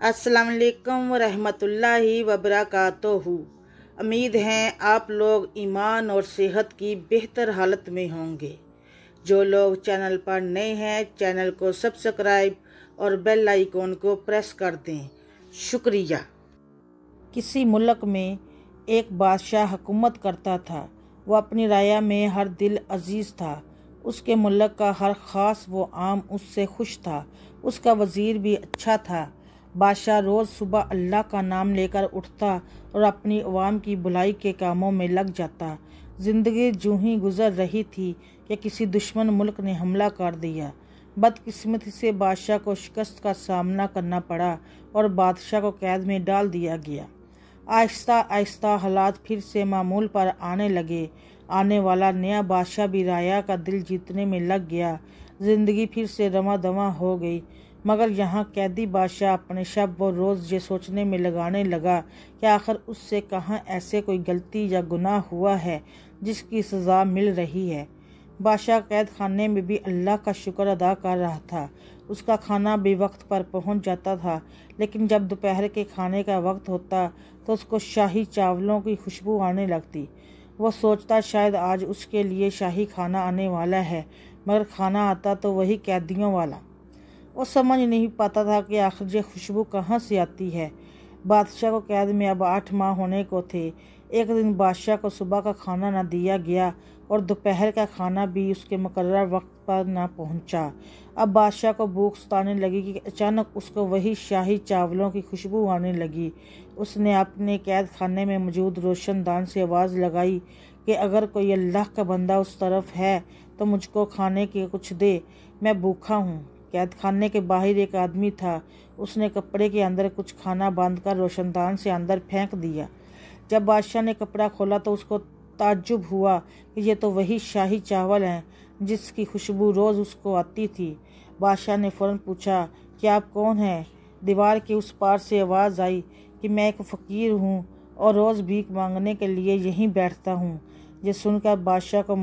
अस्सलाम वालेकुम रहमतुल्लाहि वबरकातुहू। उम्मीद है आप लोग ईमान और सेहत की बेहतर हालत में होंगे। जो लोग चैनल पर नए हैं चैनल को सब्सक्राइब और बेल आइकॉन को प्रेस कर दें, शुक्रिया। किसी मुल्क में एक बादशाह हुकूमत करता था। वह अपनी राया में हर दिल अजीज़ था। उसके मुल्क का हर ख़ास व आम उससे खुश था। उसका वज़ीर भी अच्छा था। बादशाह रोज़ सुबह अल्लाह का नाम लेकर उठता और अपनी अवाम की भलाई के कामों में लग जाता। ज़िंदगी यूं ही गुजर रही थी कि किसी दुश्मन मुल्क ने हमला कर दिया। बदकिस्मती से बादशाह को शिकस्त का सामना करना पड़ा और बादशाह को कैद में डाल दिया गया। आहिस्ता आहिस्ता हालात फिर से मामूल पर आने लगे। आने वाला नया बादशाह भी राया का दिल जीतने में लग गया। ज़िंदगी फिर से रवां दवां हो गई। मगर यहाँ कैदी बादशाह अपने शब व रोज़ ये सोचने में लगाने लगा कि आखिर उससे कहाँ ऐसे कोई गलती या गुनाह हुआ है जिसकी सज़ा मिल रही है। बादशाह कैद खाने में भी अल्लाह का शुक्र अदा कर रहा था। उसका खाना भी वक्त पर पहुंच जाता था, लेकिन जब दोपहर के खाने का वक्त होता तो उसको शाही चावलों की खुशबू आने लगती। वह सोचता शायद आज उसके लिए शाही खाना आने वाला है, मगर खाना आता तो वही कैदियों वाला। वो समझ नहीं पाता था कि आखिर ये खुशबू कहाँ से आती है। बादशाह को कैद में अब 8 माह होने को थे। एक दिन बादशाह को सुबह का खाना न दिया गया और दोपहर का खाना भी उसके मुकर्रर वक्त पर न पहुंचा। अब बादशाह को भूख सताने लगी कि अचानक उसको वही शाही चावलों की खुशबू आने लगी। उसने अपने कैद खाने में मौजूद रोशनदान से आवाज़ लगाई कि अगर कोई अल्लाह का बंदा उस तरफ है तो मुझको खाने के कुछ दे, मैं भूखा हूँ। कैद खाने के बाहर एक आदमी था। उसने कपड़े के अंदर कुछ खाना बांधकर रोशनदान से अंदर फेंक दिया। जब बादशाह ने कपड़ा खोला तो उसको ताज्जुब हुआ कि ये तो वही शाही चावल हैं जिसकी खुशबू रोज़ उसको आती थी। बादशाह ने फ़ौरन पूछा कि आप कौन हैं? दीवार के उस पार से आवाज़ आई कि मैं एक फ़कीर हूँ और रोज़ भीख मांगने के लिए यहीं बैठता हूँ। ये सुनकर बादशाह को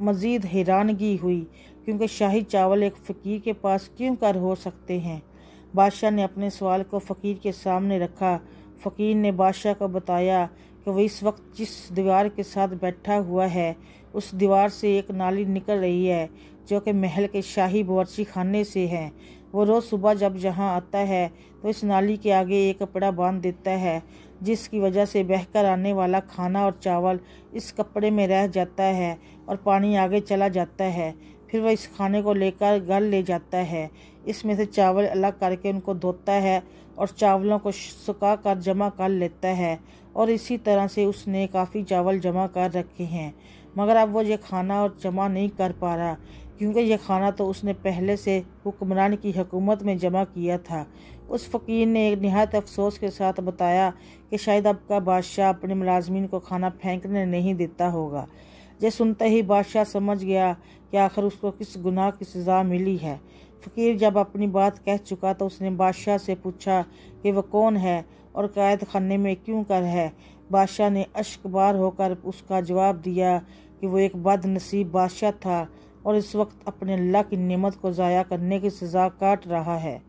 मज़ीद हैरानगी हुई, क्योंकि शाही चावल एक फ़कीर के पास क्यों कर हो सकते हैं। बादशाह ने अपने सवाल को फ़कीर के सामने रखा। फ़कीर ने बादशाह को बताया कि वह इस वक्त जिस दीवार के साथ बैठा हुआ है उस दीवार से एक नाली निकल रही है जो कि महल के शाही बावर्ची खाने से है। वो रोज़ सुबह जब यहाँ आता है तो इस नाली के आगे एक कपड़ा बांध देता है, जिसकी वजह से बहकर आने वाला खाना और चावल इस कपड़े में रह जाता है और पानी आगे चला जाता है। फिर वह इस खाने को लेकर घर ले जाता है। इसमें से चावल अलग करके उनको धोता है और चावलों को सुखा कर जमा कर लेता है, और इसी तरह से उसने काफ़ी चावल जमा कर रखे हैं। मगर अब वो ये खाना और जमा नहीं कर पा रहा, क्योंकि यह खाना तो उसने पहले से हुक्मरान की हुकूमत में जमा किया था। उस फ़कीर ने एक निहायत अफसोस के साथ बताया कि शायद अब का बादशाह अपने मुलाजमीन को खाना फेंकने नहीं देता होगा। ये सुनते ही बादशाह समझ गया कि आखिर उसको किस गुनाह की सज़ा मिली है। फ़कीर जब अपनी बात कह चुका तो उसने बादशाह से पूछा कि वह कौन है और कैद खाने में क्यों कर है। बादशाह ने अश्कबार होकर उसका जवाब दिया कि वो एक बदनसीब बादशाह था और इस वक्त अपने अल्लाह की नेमत को ज़ाया करने की सज़ा काट रहा है।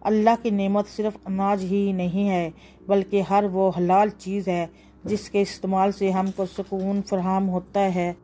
अल्लाह की नेमत सिर्फ अनाज ही नहीं है, बल्कि हर वो हलाल चीज़ है जिसके इस्तेमाल से हमको सुकून फराहम होता है।